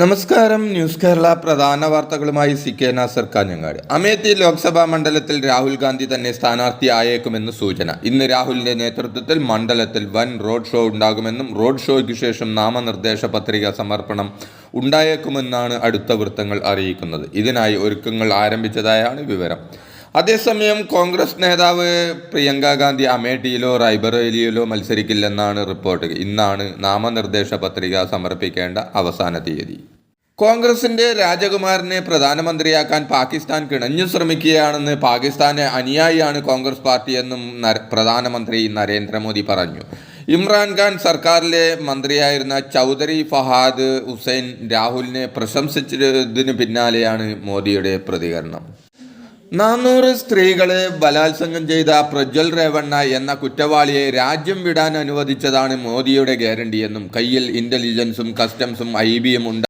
നമസ്കാരം. ന്യൂസ് കേരള പ്രധാന വാർത്തകളുമായി സി കെ നാസർ കാഞ്ഞങ്ങാട്. അമേത്തി ലോക്സഭാ മണ്ഡലത്തിൽ രാഹുൽ ഗാന്ധി തന്നെ സ്ഥാനാർത്ഥിയായേക്കുമെന്ന് സൂചന. ഇന്ന് രാഹുലിന്റെ നേതൃത്വത്തിൽ മണ്ഡലത്തിൽ വൻ റോഡ് ഷോ ഉണ്ടാകുമെന്നും റോഡ് ഷോയ്ക്ക് ശേഷം നാമനിർദ്ദേശ പത്രിക സമർപ്പണം ഉണ്ടായേക്കുമെന്നാണ് അടുത്ത വൃത്തങ്ങൾ അറിയിക്കുന്നത്. ഇതിനായി ഒരുക്കങ്ങൾ ആരംഭിച്ചതായാണ് വിവരം. അതേസമയം കോൺഗ്രസ് നേതാവ് പ്രിയങ്ക ഗാന്ധി അമേഠിയിലോ റായ്ബറേലിയിലോ മത്സരിക്കില്ലെന്നാണ് റിപ്പോർട്ട്. ഇന്നാണ് നാമനിർദ്ദേശ പത്രിക സമർപ്പിക്കേണ്ട അവസാന തീയതി. കോൺഗ്രസിന്റെ രാജകുമാരനെ പ്രധാനമന്ത്രിയാക്കാൻ പാകിസ്ഥാൻ കിണഞ്ഞു ശ്രമിക്കുകയാണെന്ന് പാകിസ്ഥാന് അനുയായിയാണ് കോൺഗ്രസ് പാർട്ടിയെന്നും പ്രധാനമന്ത്രി നരേന്ദ്രമോദി പറഞ്ഞു. ഇമ്രാൻഖാൻ സർക്കാരിലെ മന്ത്രിയായിരുന്ന ചൗധരി ഫഹാദ് ഹുസൈൻ രാഹുലിനെ പ്രശംസിച്ചതിന് പിന്നാലെയാണ് മോദിയുടെ പ്രതികരണം. 400 സ്ത്രീകളെ ബലാത്സംഗം ചെയ്ത പ്രജ്വൽ രേവണ്ണ എന്ന കുറ്റവാളിയെ രാജ്യം വിടാൻ അനുവദിച്ചതാണ് മോദിയുടെ ഗ്യാരണ്ടിയെന്നും കയ്യിൽ ഇന്റലിജൻസും കസ്റ്റംസും IBയും